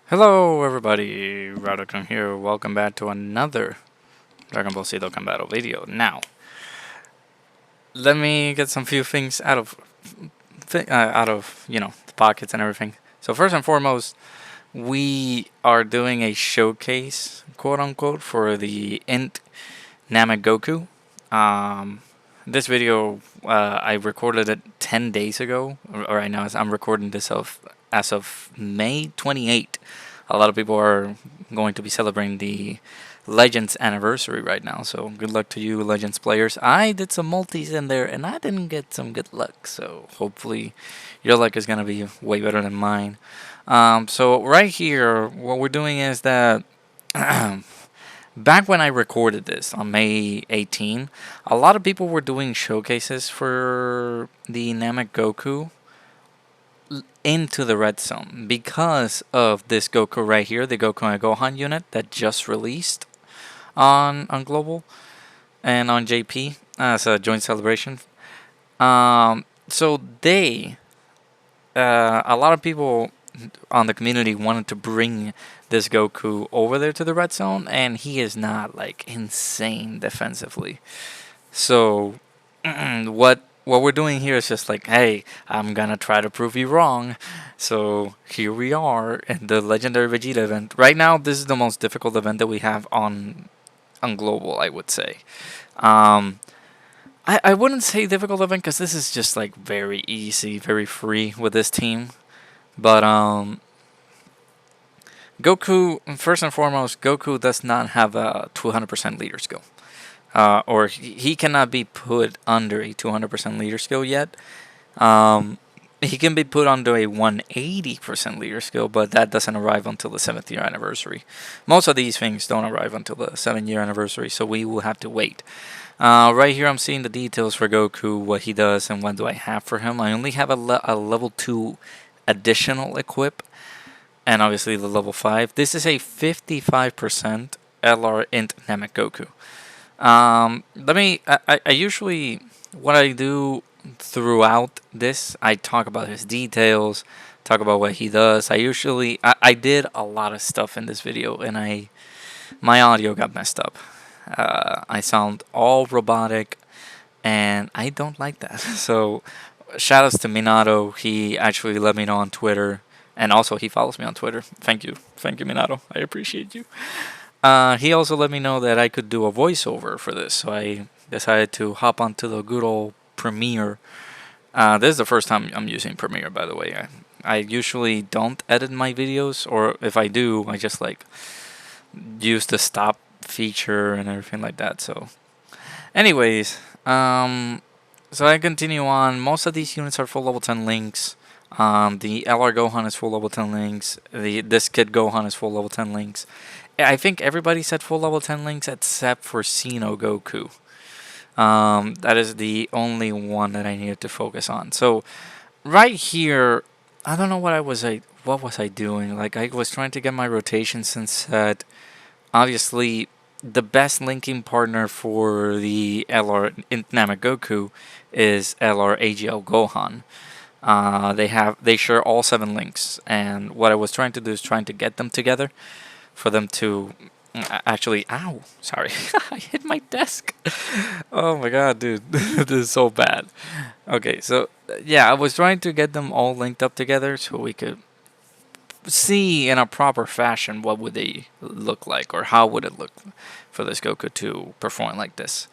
Hello everybody, Dokkan here. Welcome back to another Dragon Ball Z Dokkan Battle video. Now, let me get some few things out of the pockets and everything. So first and foremost, we are doing a showcase, quote unquote, for the INT Namek Goku. This video I recorded it 10 days ago. Right now, I'm recording this as of May 28th. A lot of people are going to be celebrating the Legends anniversary right now, so good luck to you Legends players. I did some multis in there and I didn't get some good luck, so hopefully your luck is gonna be way better than mine. So right here, what we're doing is that back when I recorded this on May 18, a lot of people were doing showcases for the Namek Goku into the Redzone because of this Goku right here, the Goku and Gohan unit that just released on Global and on JP as a joint celebration. So a lot of people on the community wanted to bring this Goku over there to the Redzone, and he is not like insane defensively. So what we're doing here is just like, hey, I'm gonna try to prove you wrong. So here we are in the Legendary Vegeta event. Right now, this is the most difficult event that we have on Global, I would say. I wouldn't say difficult event because this is just like very easy, very free with this team. But Goku, first and foremost, Goku does not have a 200% leader skill. Or he cannot be put under a 200% leader skill yet. He can be put under a 180% leader skill, but that doesn't arrive until the 7th year anniversary. Most of these things don't arrive until the 7th year anniversary, so we will have to wait. Right here I'm seeing the details for Goku, what he does, and what do I have for him. I only have a level 2 additional equip, and obviously the level 5. This is a 55% LR INT Namek Goku. I usually, what I do throughout this, I talk about his details, talk about what he does. I did a lot of stuff in this video, and my audio got messed up. I sound all robotic, and I don't like that. So, shoutouts to Minato. He actually let me know on Twitter, and also he follows me on Twitter. Thank you, Minato. I appreciate you. He also let me know that I could do a voiceover for this, so I decided to hop onto the good old Premiere. This is the first time I'm using Premiere, by the way. I usually don't edit my videos, or if I do, I just like use the stop feature and everything like that. So, anyways, so I continue on. Most of these units are full level 10 links. The LR Gohan is full level 10 links. This Kid Gohan is full level 10 links. I think everybody said full level 10 links except for Xeno Goku. That is the only one that I needed to focus on. So right here, I don't know what was I doing? Like, I was trying to get my rotations and set. Obviously, the best linking partner for the LR INT Namek Goku is LR AGL Gohan. They share all 7 links, and what I was trying to do is trying to get them together for them to actually, ow, sorry, I hit my desk. Oh my god, dude, this is so bad. Okay, so yeah, I was trying to get them all linked up together so we could see in a proper fashion what would they look like, or how would it look for this Goku to perform like this.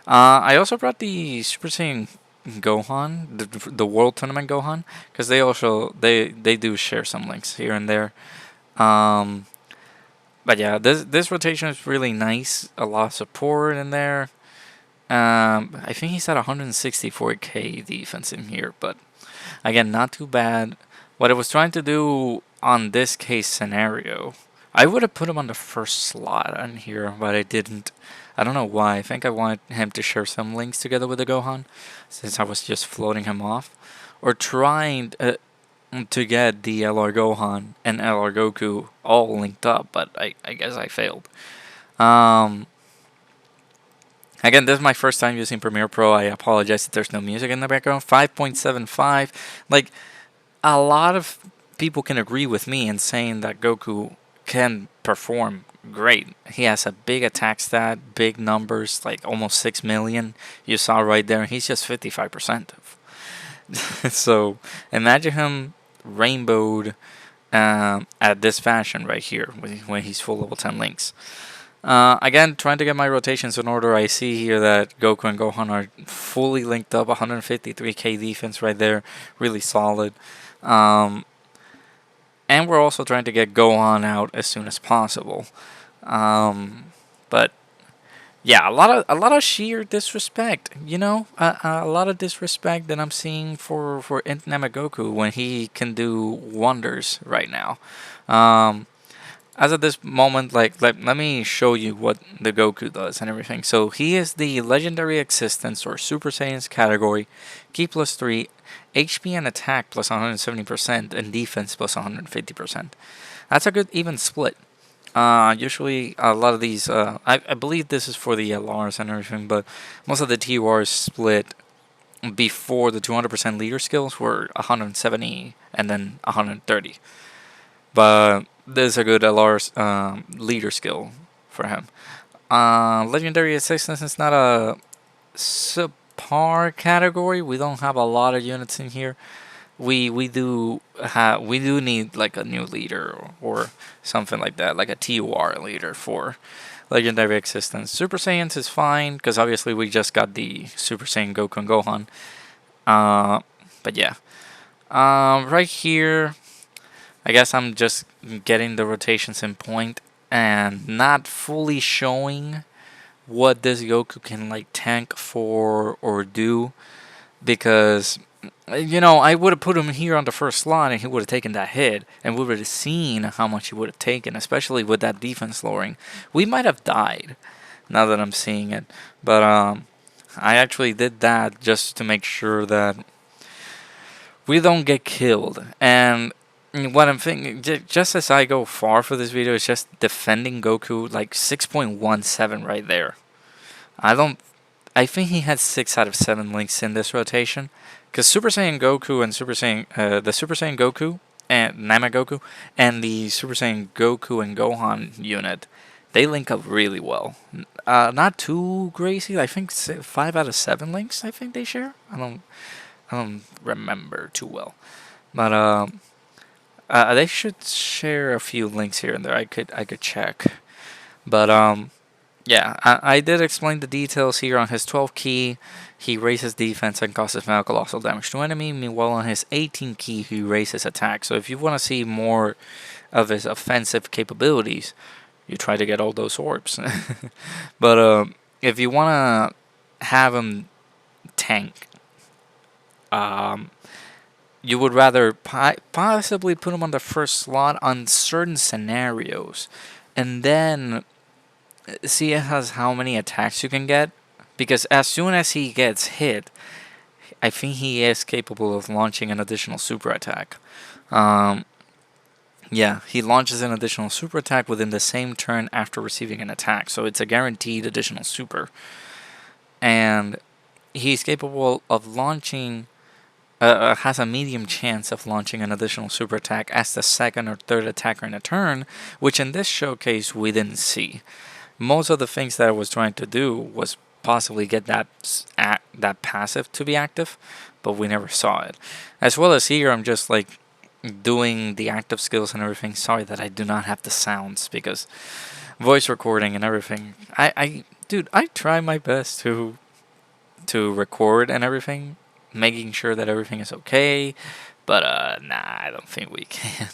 I also brought the Super Saiyan Gohan, the World Tournament Gohan, because they do share some links here and there. But yeah, this rotation is really nice. A lot of support in there. I think he's at 164k defense in here, but again, not too bad. What I was trying to do on this case scenario, I would have put him on the first slot on here, but I didn't. I don't know why. I think I wanted him to share some links together with the Gohan, since I was just floating him off, or trying to get the LR Gohan and LR Goku all linked up, but I guess I failed. Again, this is my first time using Premiere Pro. I apologize if there's no music in the background. 5.75. Like, a lot of people can agree with me in saying that Goku can perform great. He has a big attack stat, big numbers, like almost 6 million. You saw right there, he's just 55%. So imagine him rainbowed at this fashion right here when he's full level 10 links. Again, trying to get my rotations in order. I see here that Goku and Gohan are fully linked up. 153k defense right there, really solid. And we're also trying to get Gohan out as soon as possible. But yeah, a lot of sheer disrespect. You know, a lot of disrespect that I'm seeing for INT Namek Goku when he can do wonders right now. As of this moment, let me show you what the Goku does and everything. So he is the Legendary Existence or Super Saiyan's category, Ki plus 3, HP and attack plus 170%, and defense plus 150%. That's a good even split. Usually a lot of these, I believe this is for the LRs and everything, but most of the TURs split before the 200% leader skills were 170 and then 130. But this is a good LR leader skill for him. Legendary Assistance is not a subpar category. We don't have a lot of units in here. We do need like a new leader or something like that, like a TUR leader for Legendary Existence. Super Saiyans is fine because obviously we just got the Super Saiyan Goku and Gohan. But yeah, right here, I guess I'm just getting the rotations in point and not fully showing what this Goku can like tank for or do, because you know, I would have put him here on the first slot and he would have taken that hit, and we would have seen how much he would have taken, especially with that defense lowering. We might have died, now that I'm seeing it. But I actually did that just to make sure that we don't get killed. And what I'm thinking, just as I go far for this video, is just defending Goku like 6.17 right there. I think he had 6 out of 7 links in this rotation. Because Super Saiyan Goku and the Super Saiyan Goku and Namek Goku and the Super Saiyan Goku and Gohan unit, they link up really well. Not too crazy. I think 5 out of 7 links. I think they share. I don't remember too well, but they should share a few links here and there. I could check, but yeah, I did explain the details here. On his 12 key, he raises defense and causes colossal damage to enemy. Meanwhile, on his 18 key, he raises attack. So if you want to see more of his offensive capabilities, you try to get all those orbs. But if you want to have him tank, you would rather possibly put him on the first slot on certain scenarios, and then see it has how many attacks you can get, because as soon as he gets hit, I think he is capable of launching an additional super attack. Yeah, he launches an additional super attack within the same turn after receiving an attack, so it's a guaranteed additional super. And he's capable of launching, has a medium chance of launching an additional super attack as the second or third attacker in a turn, which in this showcase we didn't see. Most of the things that I was trying to do was possibly get that passive to be active, but we never saw it. As well as here, I'm just like doing the active skills and everything. Sorry that I do not have the sounds, because voice recording and everything. Dude, I try my best to record and everything, making sure that everything is okay. But nah, I don't think we can.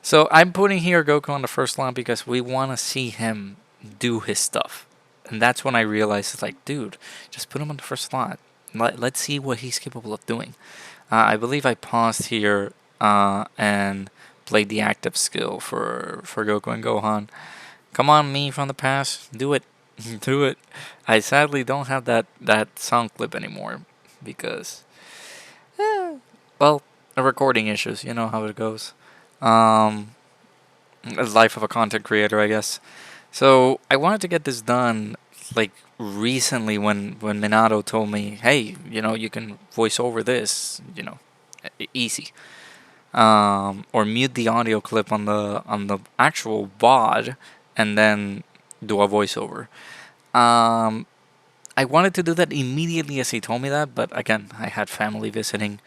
So I'm putting here Goku on the first line because we want to see him do his stuff. And that's when I realized, it's like, dude, just put him on the first slot. Let's see what he's capable of doing. I believe I paused here and played the active skill for Goku and Gohan. Come on, me from the past, do it. Do it. I sadly don't have that sound clip anymore because, well, recording issues. You know how it goes. Life of a content creator, I guess. So I wanted to get this done like recently when Minato told me, hey, you know, you can voice over this, you know, easy. or mute the audio clip on the actual VOD, and then do a voiceover. I wanted to do that immediately as he told me that, but again, I had family visiting.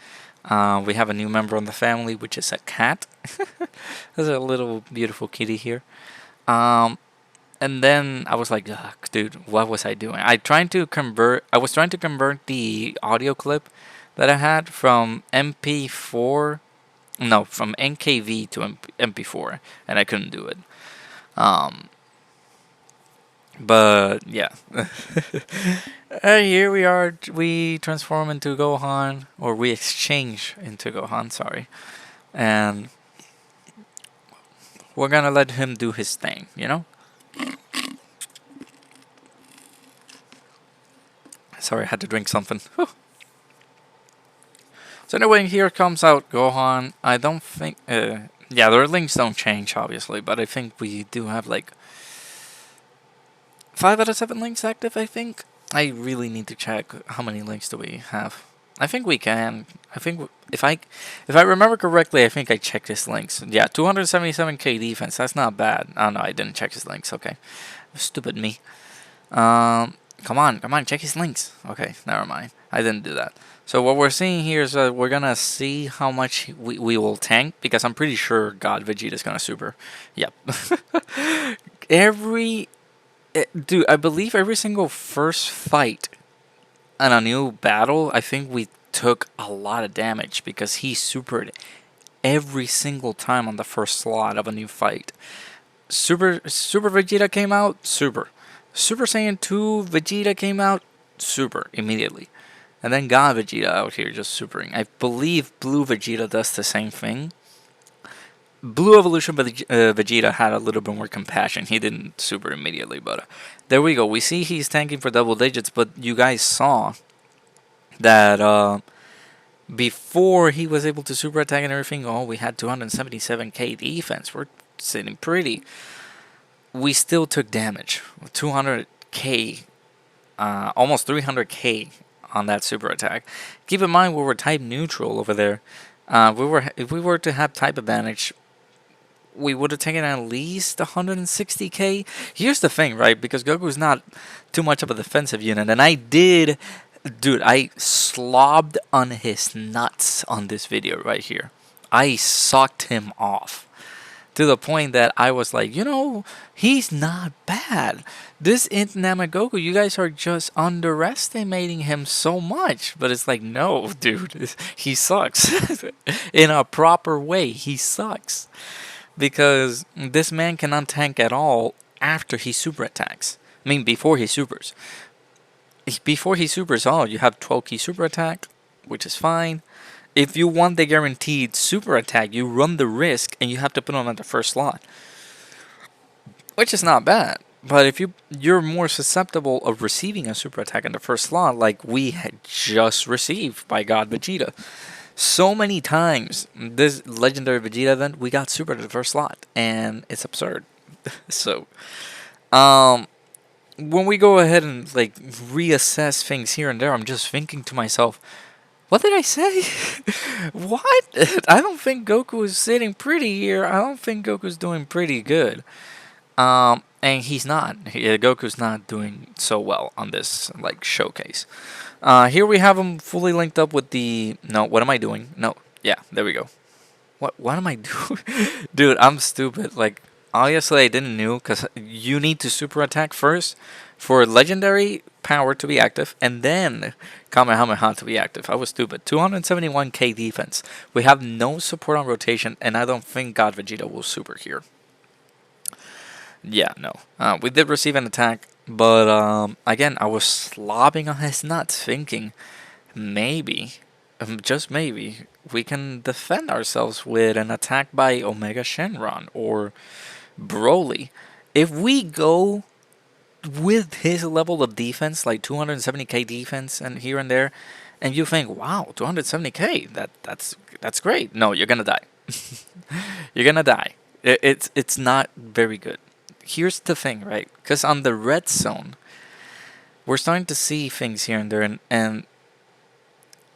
We have a new member in the family, which is a cat. There's a little beautiful kitty here. Um, and then I was like, ugh, dude, what was I doing? I was trying to convert the audio clip that I had from MP4, no, from NKV to MP4, and I couldn't do it. Um, but yeah. Here we are. We transform into Gohan, or we exchange into Gohan, sorry. And we're gonna let him do his thing, you know? Sorry, I had to drink something. Whew. So anyway, here comes out Gohan. I don't think... yeah, their links don't change, obviously, but I think we do have, like, 5 out of 7 links active, I think. I really need to check how many links do we have. I think we can. I think if I remember correctly, I think I checked his links. Yeah, 277k defense. That's not bad. Oh no, I didn't check his links. Okay, stupid me. Come on, check his links. Okay, never mind. I didn't do that. So what we're seeing here is we're gonna see how much we will tank, because I'm pretty sure God Vegeta's gonna super. Yep. Dude, I believe every single first fight in a new battle, I think we took a lot of damage because he supered every single time on the first slot of a new fight. Super Vegeta came out, super. Super Saiyan 2 Vegeta came out, super, immediately. And then God Vegeta out here just supering. I believe Blue Vegeta does the same thing. Blue Evolution Vegeta had a little bit more compassion. He didn't super immediately, but there we go. We see he's tanking for double digits, but you guys saw that before he was able to super attack and everything, oh, we had 277k defense. We're sitting pretty. We still took damage. 200k, almost 300k on that super attack. Keep in mind we were type neutral over there. If we were to have type advantage, we would have taken at least 160k. Here's the thing, right? Because Goku's not too much of a defensive unit, and I slobbed on his nuts on this video right here. I sucked him off to the point that I was like, he's not bad. This INT Namek Goku, you guys are just underestimating him so much. But it's like, no, dude, he sucks. In a proper way, he sucks. Because this man cannot tank at all after he super attacks. I mean, before he supers. Before he supers, you have 12 key super attack, which is fine. If you want the guaranteed super attack, you run the risk and you have to put him at the first slot, which is not bad. But if you're more susceptible of receiving a super attack in the first slot, like we had just received by God Vegeta. So many times this legendary Vegeta event, we got super to the first slot, and it's absurd. So, when we go ahead and like reassess things here and there, I'm just thinking to myself, what did I say? What? I don't think Goku is sitting pretty here. I don't think Goku's doing pretty good. And he's not. Goku's not doing so well on this like showcase. Here we have him fully linked up with the... No, what am I doing? No, yeah, there we go. What am I doing? Dude, I'm stupid. Like, obviously I didn't know, because you need to super attack first for legendary power to be active, and then Kamehameha to be active. I was stupid. 271k defense. We have no support on rotation, and I don't think God Vegeta will super here. Yeah, no. We did receive an attack, but again, I was slobbing on his nuts, thinking maybe, just maybe, we can defend ourselves with an attack by Omega Shenron or Broly. If we go with his level of defense, like 270k defense and here and there, and you think, wow, 270k, that's great. No, you're gonna die. You're gonna die. It's not very good. Here's the thing, right? Because on the Redzone, we're starting to see things here and there, and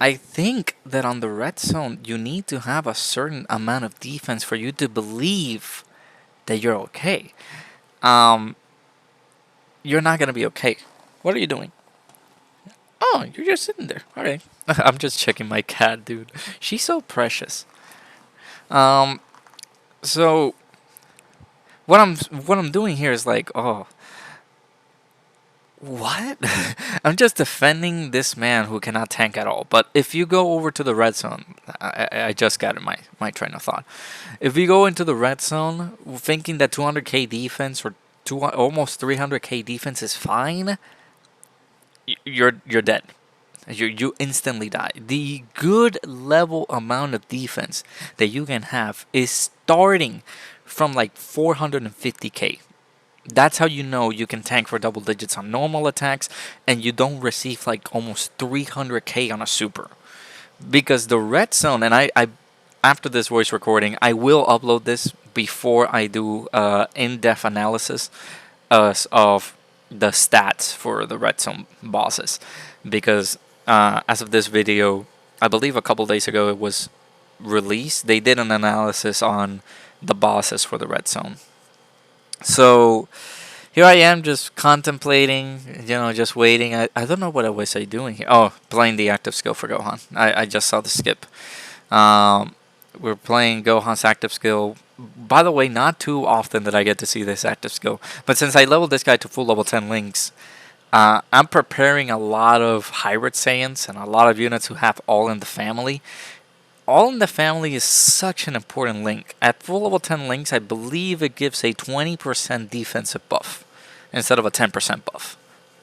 I think that on the red zone, you need to have a certain amount of defense for you to believe that you're okay. Um, you're not gonna be okay. What are you doing? Oh, you're just sitting there. All right. I'm just checking my cat, dude. She's so precious. Um, so what I'm doing here is like, oh, what? I'm just defending this man who cannot tank at all. But if you go over to the red zone, I just got in my train of thought. If you go into the red zone thinking that 200k defense or almost 300k defense is fine, you're dead. You instantly die. The good level amount of defense that you can have is starting from like 450k. That's how you know you can tank for double digits on normal attacks and you don't receive like almost 300k on a super. Because the red zone, and I after this voice recording, I will upload this before I do in-depth analysis of the stats for the red zone bosses. Because as of this video, I believe a couple days ago it was released, they did an analysis on the bosses for the red zone. So here I am just contemplating, just waiting. I don't know what I was doing here. Oh, playing the active skill for Gohan. I just saw the skip. Um, we're playing Gohan's active skill. By the way, not too often that I get to see this active skill. But since I leveled this guy to full level 10 links, I'm preparing a lot of hybrid Saiyans and a lot of units who have all in the family. All in the family is such an important link. At full level 10 links, I believe it gives a 20% defensive buff instead of a 10% buff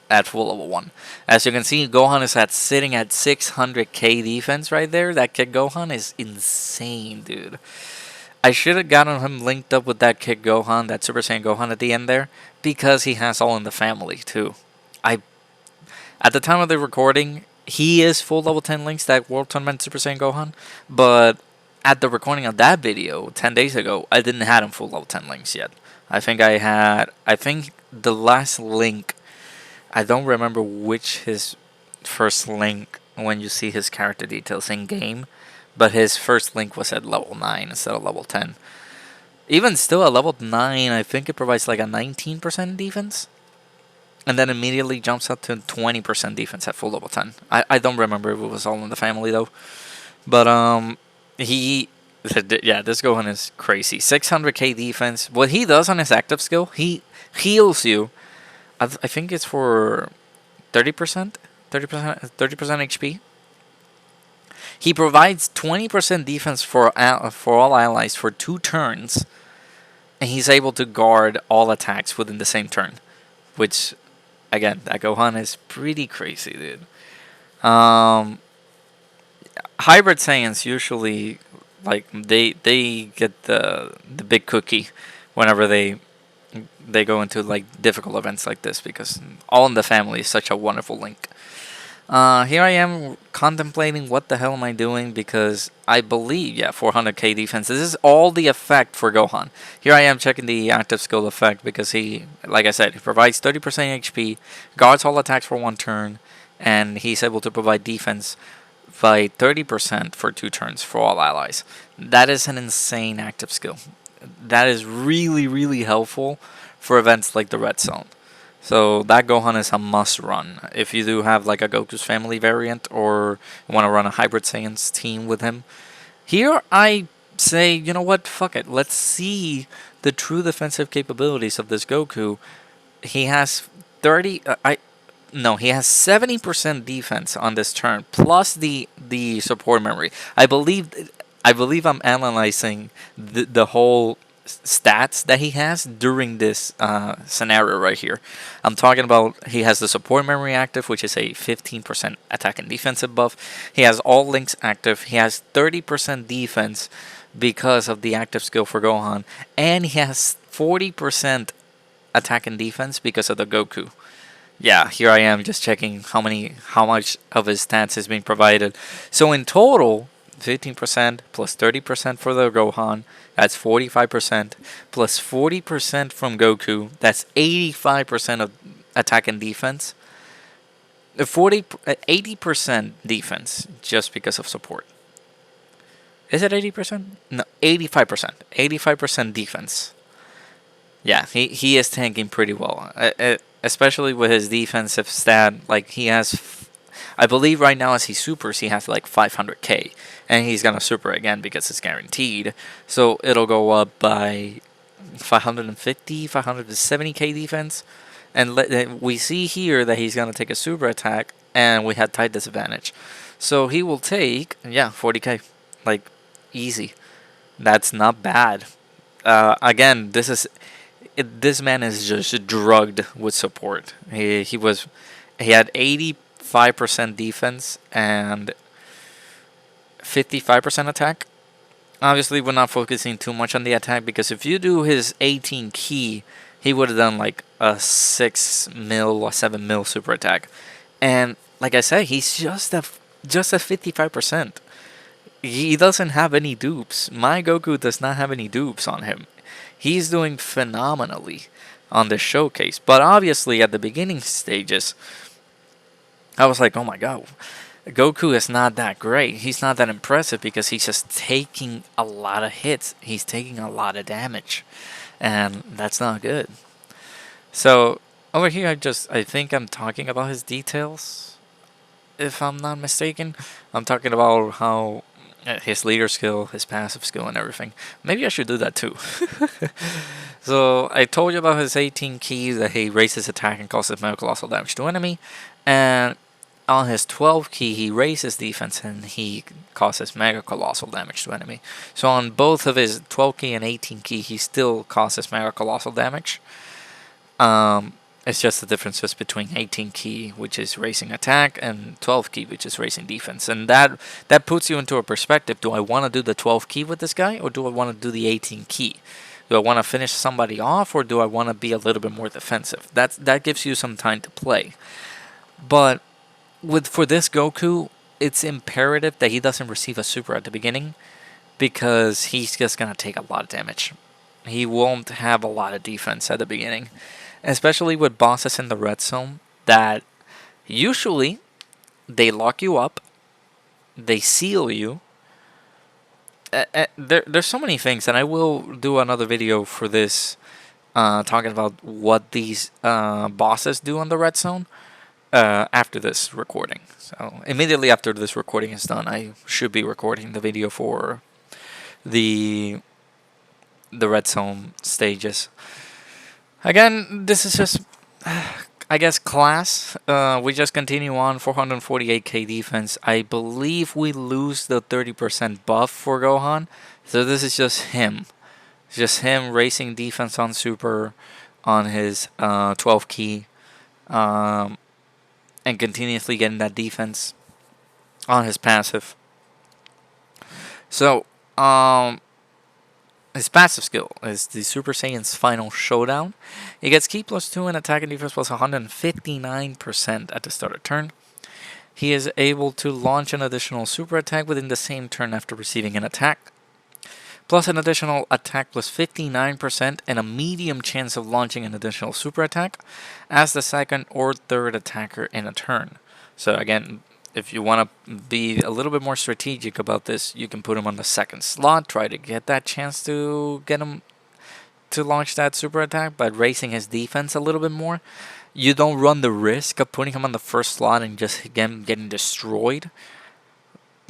at full level 1. As you can see, Gohan is sitting at 600k defense right there. That Kid Gohan is insane, dude. I should have gotten him linked up with that Kid Gohan, that Super Saiyan Gohan at the end there, because he has all in the family too. At the time of the recording, he is full level 10 links, that World Tournament Super Saiyan Gohan, but at the recording of that video 10 days ago, I didn't have him full level 10 links yet. I think the last link, I don't remember which his first link when you see his character details in game, but his first link was at level 9 instead of level 10. Even still at level 9, I think it provides like a 19% defense. And then immediately jumps up to 20% defense at full level 10. I don't remember if it was all in the family though. But this Gohan is crazy. 600k defense. What he does on his active skill, he heals you. I think it's for 30%, 30% HP. He provides 20% defense for all allies for 2 turns, and he's able to guard all attacks within the same turn, which, again, that Gohan is pretty crazy, dude. Hybrid Saiyans usually, like, they get the big cookie whenever they go into like difficult events like this, because all in the family is such a wonderful link. Here I am contemplating what the hell am I doing, because I believe, 400k defense. This is all the effect for Gohan. Here I am checking the active skill effect, because he, like I said, he provides 30% HP, guards all attacks for 1 turn, and he's able to provide defense by 30% for 2 turns for all allies. That is an insane active skill. That is really, really helpful for events like the Red Zone. So that Gohan is a must run if you do have like a Goku's family variant, or you want to run a Hybrid Saiyans team with him. Here I say, you know what, fuck it. Let's see the true defensive capabilities of this Goku. He has he has 70% defense on this turn, plus the support memory. I believe I'm analyzing the whole stats that he has during this scenario right here. I'm talking about he has the support memory active, which is a 15% attack and defensive buff. He has all links active. He has 30% defense because of the active skill for Gohan, and he has 40% attack and defense because of the Goku. Yeah, here I am just checking how much of his stats is being provided. So in total, 15% plus 30% for the Gohan, that's 45%, plus 40% from Goku, that's 85% of attack and defense. 80% defense just because of support. Is it 80%? No, 85%. 85% defense. Yeah, he is tanking pretty well, especially with his defensive stat. Like he has, I believe right now as he supers, he has like 500k, and he's gonna super again because it's guaranteed. So it'll go up by 550, 570k defense, and we see here that he's gonna take a super attack, and we had tight disadvantage, so he will take 40k, like easy. That's not bad. Again, this man is just drugged with support. He had 85% defense and 55% attack. Obviously, we're not focusing too much on the attack because if you do his 18 key, he would have done like a 6 mil or 7 mil super attack. And like I said, he's just at 55%. He doesn't have any dupes. My Goku does not have any dupes on him. He's doing phenomenally on this showcase. But obviously, at the beginning stages, I was like, oh my god, Goku is not that great. He's not that impressive because he's just taking a lot of hits. He's taking a lot of damage. And that's not good. So, over here, I think I'm talking about his details. If I'm not mistaken, I'm talking about how his leader skill, his passive skill, and everything. Maybe I should do that too. So I told you about his 18 keys that he raises attack and causes mega colossal damage to enemy, and on his 12 key he raises defense and he causes mega colossal damage to enemy. So on both of his 12 key and 18 key he still causes mega colossal damage. It's just the differences between 18 key, which is raising attack, and 12 key, which is raising defense. And that puts you into a perspective. Do I want to do the 12 key with this guy, or do I want to do the 18 key? Do I want to finish somebody off, or do I want to be a little bit more defensive? That gives you some time to play. But for this Goku, it's imperative that he doesn't receive a super at the beginning, because he's just going to take a lot of damage. He won't have a lot of defense at the beginning. Especially with bosses in the red zone that usually they lock you up, they seal you. There's so many things, and I will do another video for this talking about what these bosses do on the red zone after this recording. So immediately after this recording is done, I should be recording the video for the red zone stages. Again, this is just, I guess, class. We just continue on 448k defense. I believe we lose the 30% buff for Gohan. So this is just him. Just him racing defense on super on his 12 key. And continuously getting that defense on his passive. So, his passive skill is the Super Saiyan's Final Showdown. He gets Ki +2 and attack and defense plus 159% at the start of turn. He is able to launch an additional super attack within the same turn after receiving an attack, plus an additional attack plus 59% and a medium chance of launching an additional super attack as the second or third attacker in a turn. So again, if you want to be a little bit more strategic about this, you can put him on the second slot, try to get that chance to get him to launch that super attack by raising his defense a little bit more. You don't run the risk of putting him on the first slot and just getting destroyed.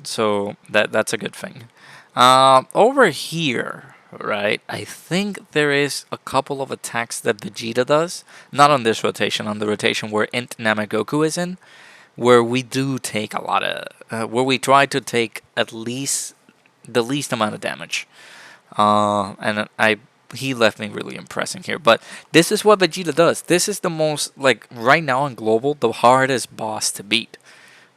So that's a good thing. Over here, right, I think there is a couple of attacks that Vegeta does. Not on this rotation, on the rotation where INT Namek Goku is in, where we do take a lot of, where we try to take at least the least amount of damage. And he left me really impressing here. But this is what Vegeta does. This is the most, like, right now on Global, the hardest boss to beat.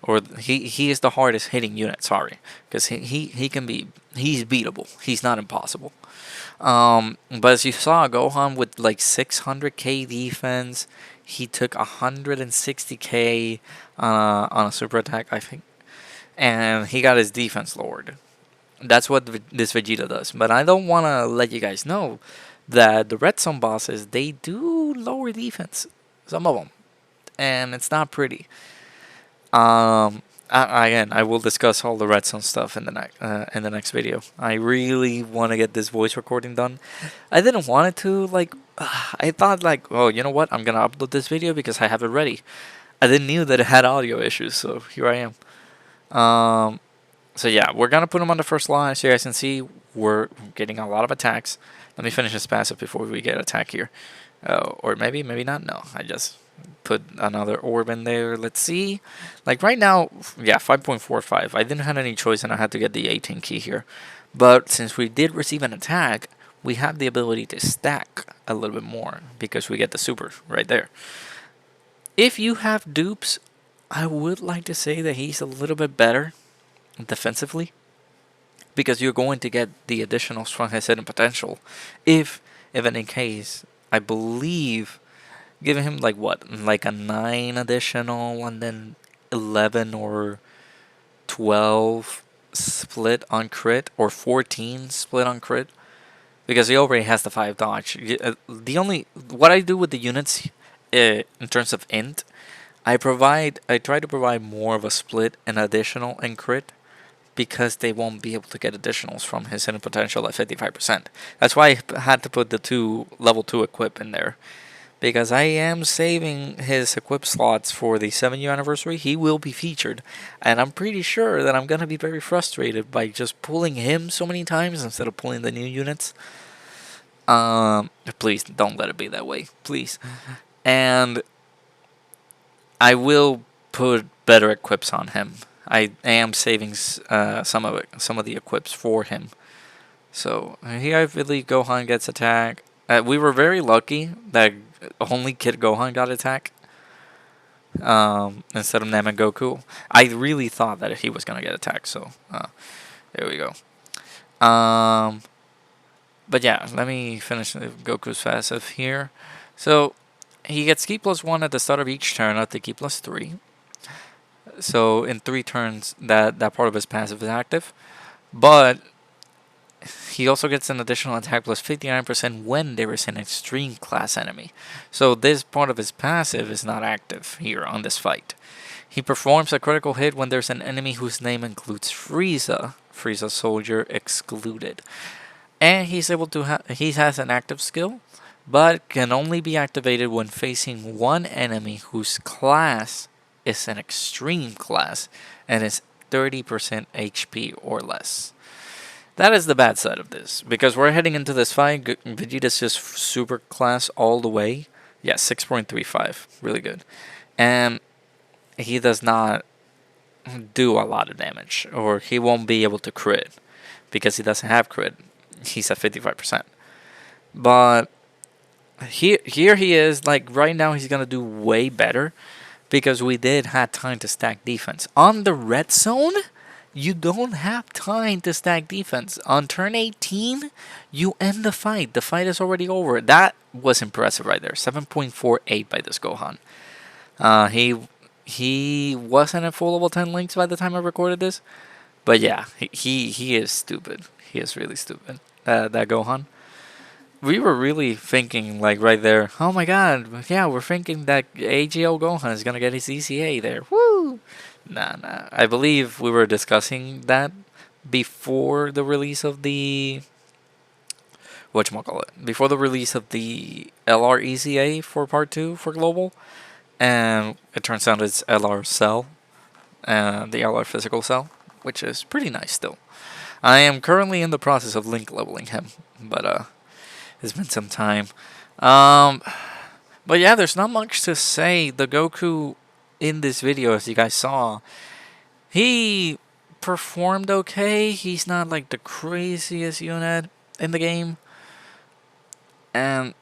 Or he is the hardest hitting unit, sorry. Because he can be, he's beatable. He's not impossible. But as you saw, Gohan with like 600k defense, he took 160k on a super attack, I think. And he got his defense lowered. That's what this Vegeta does. But I don't want to let you guys know that the Red Zone bosses, they do lower defense. Some of them. And it's not pretty. Again, I will discuss all the Redzone stuff in the next video. I really want to get this voice recording done. I didn't want it to like. I thought like, oh, you know what? I'm gonna upload this video because I have it ready. I didn't knew that it had audio issues, so here I am. So yeah, we're gonna put him on the first line. So you guys can see we're getting a lot of attacks. Let me finish this passive before we get attack here. Or maybe not. No, I just put another orb in there. Let's see. Like right now, yeah, 5.45. I didn't have any choice and I had to get the 18 key here. But since we did receive an attack, we have the ability to stack a little bit more because we get the super right there. If you have dupes, I would like to say that he's a little bit better defensively because you're going to get the additional strong hit and potential. If in any case, I believe giving him like what, like a 9 additional and then 11 or 12 split on crit or 14 split on crit because he already has the 5 dodge. The only what I do with the units in terms of int, I try to provide more of a split and additional and crit because they won't be able to get additionals from his hidden potential at 55%. That's why I had to put the level 2 equip in there. Because I am saving his equip slots for the 7-year anniversary. He will be featured. And I'm pretty sure that I'm going to be very frustrated by just pulling him so many times instead of pulling the new units. Please don't let it be that way. Please. And I will put better equips on him. I am saving some of the equips for him. So here I believe Gohan gets attacked. We were very lucky that only Kid Gohan got attacked instead of Namek Goku. I really thought that he was gonna get attacked. So there we go. But yeah, let me finish Goku's passive here. So he gets Ki +1 at the start of each turn up to Ki +3. So in 3 turns, that part of his passive is active. But he also gets an additional attack plus 59% when there is an extreme class enemy. So this part of his passive is not active here on this fight. He performs a critical hit when there's an enemy whose name includes Frieza. Frieza soldier excluded. And he's able to he has an active skill, but can only be activated when facing one enemy whose class is an extreme class and is 30% HP or less. That is the bad side of this, because we're heading into this fight. Vegeta's just super class all the way. Yeah, 6.35, really good. And he does not do a lot of damage, or he won't be able to crit, because he doesn't have crit. He's at 55%. But here he is, like right now he's going to do way better, because we did have time to stack defense. On the Redzone, you don't have time to stack defense. On turn 18, you end the fight. The fight is already over. That was impressive right there. 7.48 by this Gohan. He wasn't at full level 10 links by the time I recorded this. But yeah, he is stupid. He is really stupid. That Gohan. We were really thinking, like, right there, oh my god, yeah, we're thinking that AGL Gohan is gonna get his ECA there. Woo! Nah. I believe we were discussing that before the release of the... whatchamacallit? Before the release of the LR ECA for Part 2 for Global. And it turns out it's LR Cell. The LR Physical Cell. Which is pretty nice still. I am currently in the process of link leveling him. But, it's been some time. But yeah, there's not much to say. The Goku in this video, as you guys saw, he performed okay. He's not like the craziest unit in the game. And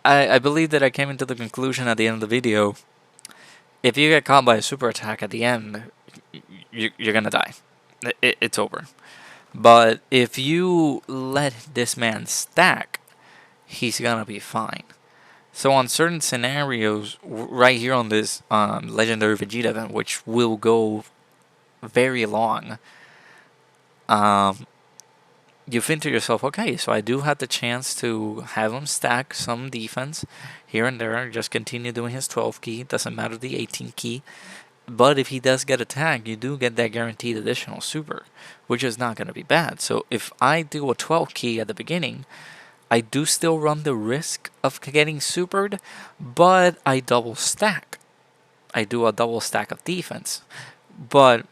I believe that I came into the conclusion at the end of the video. If you get caught by a super attack at the end, you're gonna die. It's over. But if you let this man stack, he's gonna be fine. So on certain scenarios, right here on this Legendary Vegeta event, which will go very long, you think to yourself, okay, so I do have the chance to have him stack some defense here and there, just continue doing his 12 key, doesn't matter the 18 key, But if he does get attacked, you do get that guaranteed additional super, which is not going to be bad. So if I do a 12 key at the beginning, I do still run the risk of getting supered, but I double stack. I do a double stack of defense. But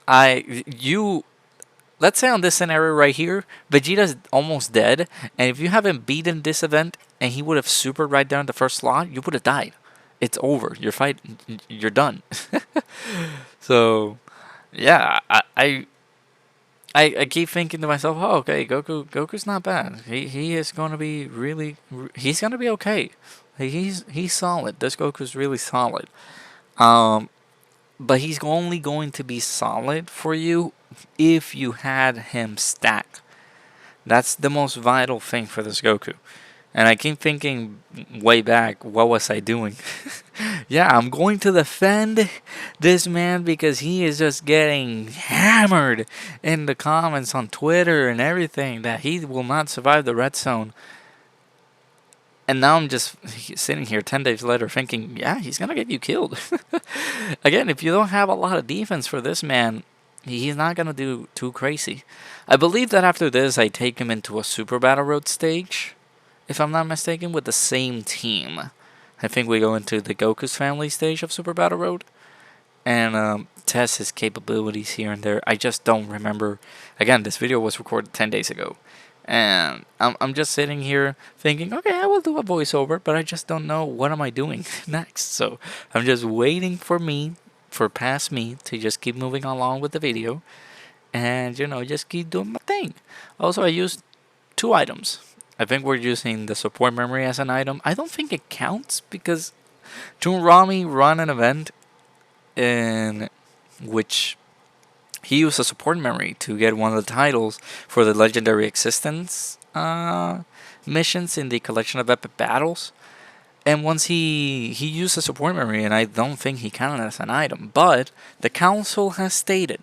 let's say on this scenario right here, Vegeta's almost dead, and if you haven't beaten this event and he would have supered right down the first slot, you would have died. It's over. You're done. So, yeah, I keep thinking to myself, oh, okay, Goku's not bad. He is going to be he's going to be okay. He's solid. This Goku's really solid. But he's only going to be solid for you if you had him stack. That's the most vital thing for this Goku. And I keep thinking way back, what was I doing? Yeah, I'm going to defend this man because he is just getting hammered in the comments on Twitter and everything that he will not survive the red zone. And now I'm just sitting here 10 days later thinking, yeah, he's going to get you killed. Again, if you don't have a lot of defense for this man, he's not going to do too crazy. I believe that after this, I take him into a Super Battle Road stage, if I'm not mistaken, with the same team. I think we go into the Goku's family stage of Super Battle Road and test his capabilities here and there. I just don't remember. Again, this video was recorded 10 days ago. And I'm just sitting here thinking, okay, I will do a voiceover, but I just don't know what am I doing next. So I'm just waiting for past me to just keep moving along with the video and, just keep doing my thing. Also, I used 2 items. I think we're using the support memory as an item. I don't think it counts because Rami run an event in which he used a support memory to get one of the titles for the Legendary Existence missions in the Collection of Epic Battles. And once he used a support memory, and I don't think he counted as an item. But the council has stated,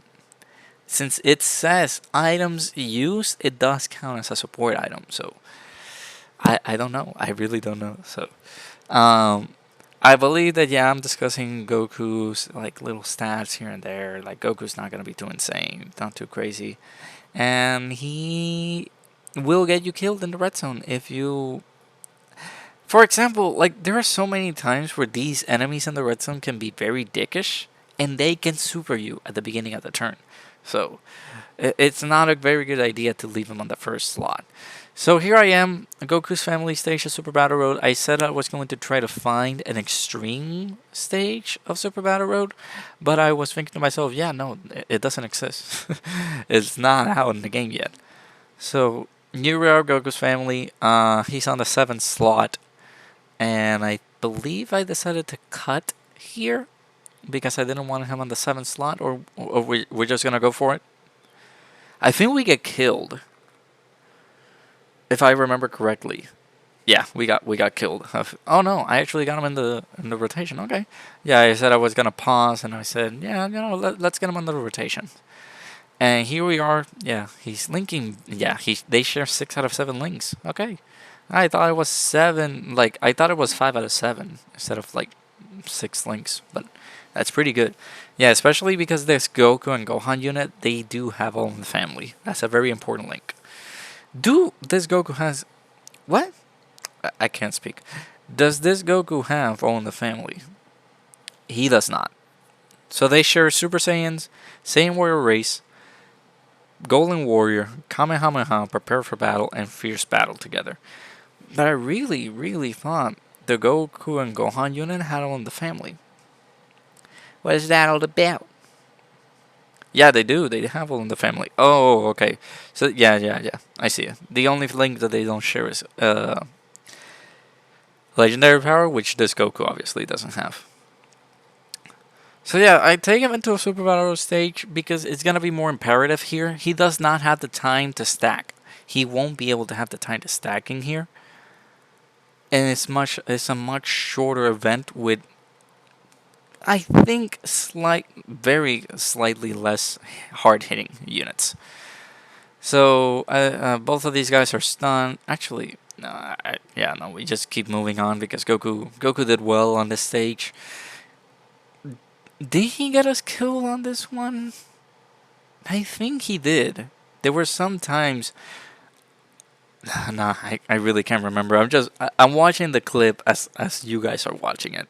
since it says items used, it does count as a support item. So I don't know. I really don't know. So I believe that, yeah, I'm discussing Goku's like little stats here and there. Like, Goku's not going to be too insane, not too crazy. And he will get you killed in the red zone if you... For example, like, there are so many times where these enemies in the red zone can be very dickish, and they can super you at the beginning of the turn. So, it's not a very good idea to leave them on the first slot. So here I am, Goku's family stage of Super Battle Road. I said I was going to try to find an extreme stage of Super Battle Road, but I was thinking to myself, yeah, no, it doesn't exist. It's not out in the game yet. So here we are, Goku's family. He's on the 7th slot, and I believe I decided to cut here because I didn't want him on the 7th slot, or we're just gonna go for it. I think we get killed. If I remember correctly, yeah, we got killed. Oh no, I actually got him in the rotation. Okay, yeah, I said I was gonna pause, and I said, yeah, let's get him on the rotation. And here we are. Yeah, he's linking. Yeah, they share 6 out of 7 links. Okay, I thought it was 7. Like, I thought it was 5 out of 7 instead of like 6 links, but that's pretty good. Yeah, especially because this Goku and Gohan unit, they do have all in the family. That's a very important link. This Goku has... What? I can't speak. Does this Goku have all in the family? He does not. So they share Super Saiyans, Saiyan Warrior Race, Golden Warrior, Kamehameha, Prepare for Battle, and Fierce Battle together. But I really, really thought the Goku and Gohan unit had all in the family. What is that all about? Yeah, they do. They have all in the family. Oh, okay. So, yeah. I see it. The only link that they don't share is Legendary Power, which this Goku obviously doesn't have. So, yeah, I take him into a Super Battle stage because it's going to be more imperative here. He does not have the time to stack. He won't be able to have the time to stack in here. And it's a much shorter event with... I think very slightly less hard-hitting units. So both of these guys are stunned. Actually, no, we just keep moving on because Goku did well on this stage. Did he get us killed on this one? I think he did. There were some times. Nah, I really can't remember. I'm watching the clip as you guys are watching it.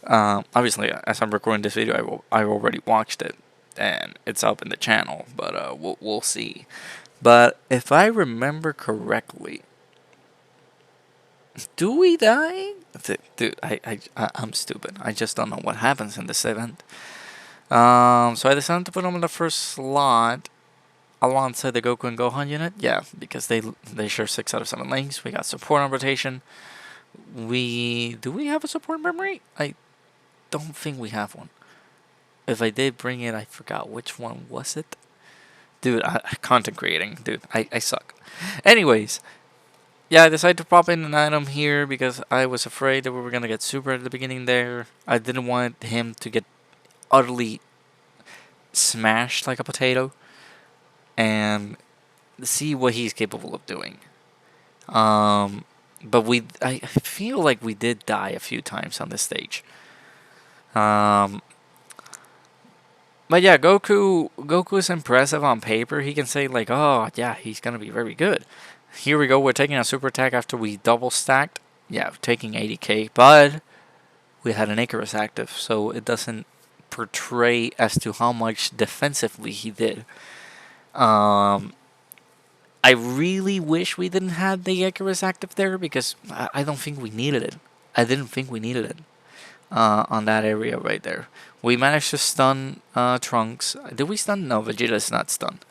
Obviously, as I'm recording this video, I already watched it, and it's up in the channel. But we'll see. But if I remember correctly, do we die? Dude, I'm stupid. I just don't know what happens in this event. So I decided to put them in the first slot alongside the Goku and Gohan unit. Yeah, because they share 6 out of 7 links. We got support on rotation. Do we have a support memory? I don't think we have one. If I did bring it, I forgot which one was it. Dude, content creating. Dude, I suck. Anyways, yeah, I decided to pop in an item here because I was afraid that we were gonna get super at the beginning there. I didn't want him to get utterly smashed like a potato and see what he's capable of doing. But I feel like we did die a few times on this stage. But yeah, Goku is impressive on paper. He can say like, oh yeah, he's gonna be very good. Here we go. We're taking a super attack after we double stacked. Yeah, taking 80k, but we had an Icarus active, so it doesn't portray as to how much defensively he did. I really wish we didn't have the Icarus active there because I don't think we needed it. I didn't think we needed it on that area right there. We managed to stun Trunks. Did we stun? No, Vegeta's not stunned.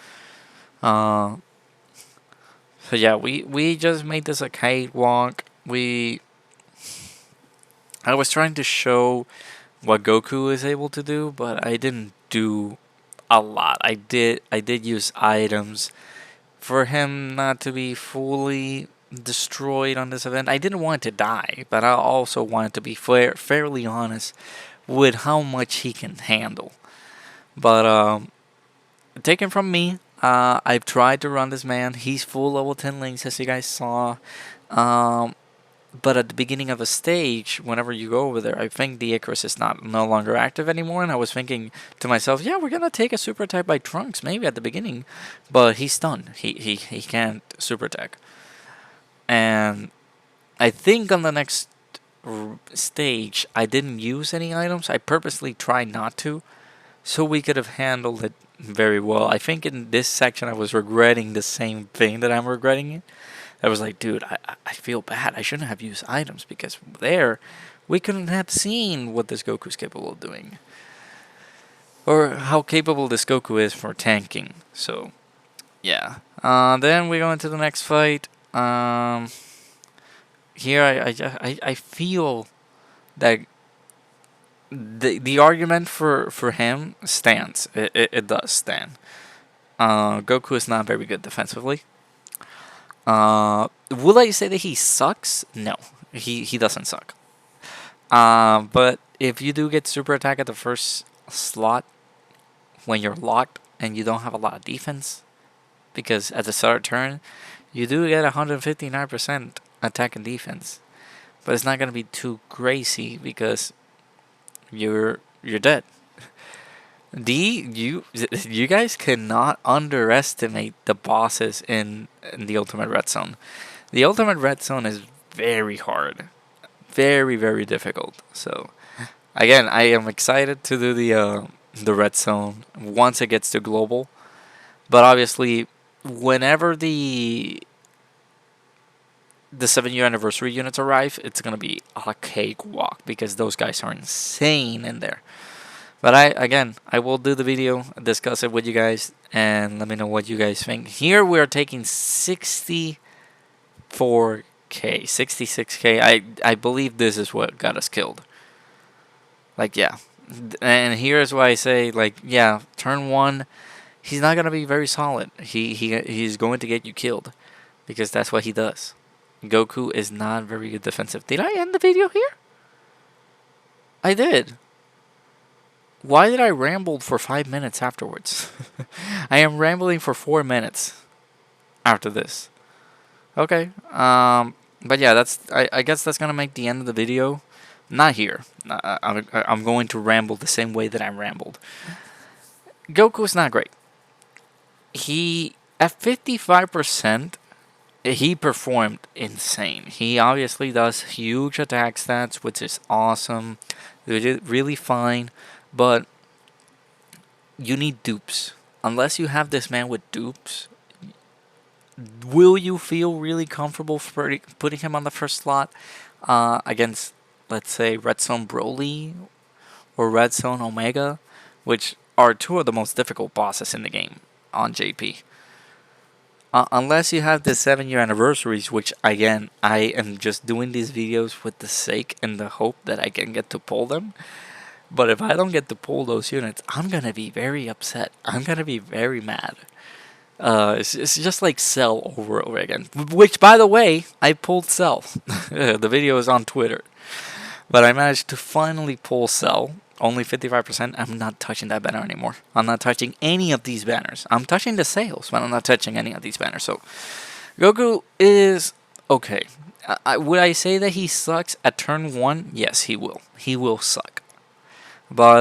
So yeah, we just made this a cakewalk. I was trying to show what Goku is able to do, but I didn't do a lot. I did use items for him not to be fully destroyed on this event. I didn't want to die, but I also wanted to be fairly honest with how much he can handle. But taken from me, I've tried to run this man. He's full level 10 links, as you guys saw. But at the beginning of a stage, whenever you go over there, I think the Icarus is no longer active anymore. And I was thinking to myself, yeah, we're gonna take a super attack by Trunks maybe at the beginning, but he's stunned. He can't super attack. And I think on the next stage, I didn't use any items. I purposely tried not to, so we could have handled it very well. I think in this section, I was regretting the same thing that I'm regretting it. I was like, dude, I feel bad. I shouldn't have used items because there, we couldn't have seen what this Goku is capable of doing. Or how capable this Goku is for tanking. So, yeah. Then we go into the next fight. Here, I feel that the argument for him stands. It does stand. Goku is not very good defensively. Will I say that he sucks? No, he doesn't suck. But if you do get super attack at the first slot when you're locked and you don't have a lot of defense, because at the start turn you do get 159% attack and defense, but it's not gonna be too crazy because you're dead. You guys cannot underestimate the bosses in the Ultimate Redzone. The Ultimate Redzone is very hard, very difficult. So again, I am excited to do the Redzone once it gets to global. But obviously, whenever the 7-year anniversary units arrive, it's gonna be a cakewalk because those guys are insane in there. But I will do the video, discuss it with you guys, and let me know what you guys think. Here we are taking 64k, 66k. I believe this is what got us killed. Like, yeah. And here's why I say, like, yeah, turn 1, he's not going to be very solid. He's going to get you killed because that's what he does. Goku is not very good defensive. Did I end the video here? I did. Why did I ramble for 5 minutes afterwards? I am rambling for 4 minutes after this. Okay. But yeah, I guess that's gonna make the end of the video. Not here. I'm going to ramble the same way that I rambled. Goku's not great. He, at 55%, he performed insane. He obviously does huge attack stats, which is awesome. Really fine. But you need dupes. Unless you have this man with dupes, will you feel really comfortable putting him on the first slot against, let's say, Redzone Broly or Redzone Omega, which are two of the most difficult bosses in the game on JP? Unless you have the 7-year anniversaries, which again, I am just doing these videos with the sake and the hope that I can get to pull them. But if I don't get to pull those units, I'm gonna be very upset. I'm gonna be very mad. It's just like Cell over and over again. Which, by the way, I pulled Cell. The video is on Twitter. But I managed to finally pull Cell. Only 55%. I'm not touching that banner anymore. I'm not touching any of these banners. I'm touching the sales, but I'm not touching any of these banners. So, Goku is okay. Would I say that he sucks at turn 1? Yes, he will. He will suck. But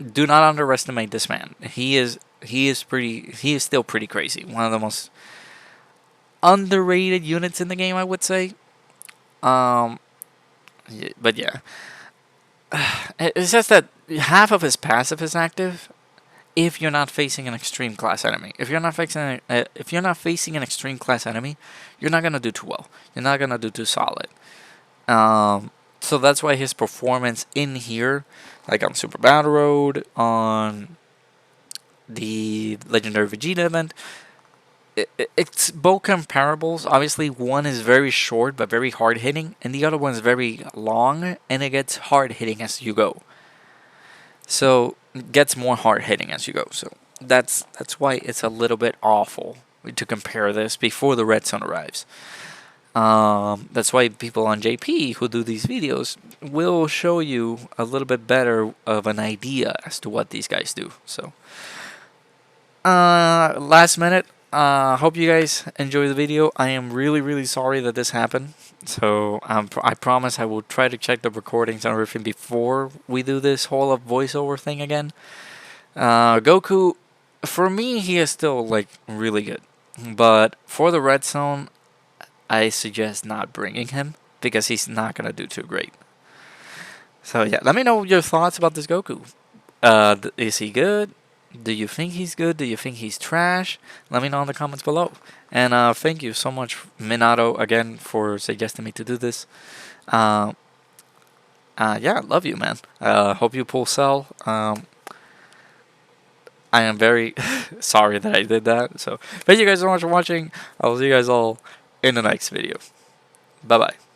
do not underestimate this man. He is still pretty crazy. One of the most underrated units in the game, I would say. But yeah. It's just that half of his passive is active if you're not facing an extreme class enemy. If you're not facing an extreme class enemy, you're not gonna do too well. You're not gonna do too solid. So that's why his performance in here, like on Super Battle Road, on the Legendary Vegeta event, it's both comparables. Obviously, one is very short but very hard hitting, and the other one is very long and it gets hard hitting as you go. So it gets more hard hitting as you go. So that's why it's a little bit awful to compare this before the Redzone arrives. That's why people on JP who do these videos will show you a little bit better of an idea as to what these guys do. So, last minute. Hope you guys enjoy the video. I am really sorry that this happened. So I promise I will try to check the recordings and everything before we do this whole voiceover thing again. Goku, for me, he is still like really good, but for the Redzone, I suggest not bringing him because he's not gonna do too great. So yeah, let me know your thoughts about this Goku. Is he good? Do you think he's good? Do you think he's trash? Let me know in the comments below. And thank you so much, Minato, again, for suggesting me to do this. Yeah, love you, man. Hope you pull Cell. I am very sorry that I did that. So thank you guys so much for watching. I will see you guys all in the next video. Bye-bye.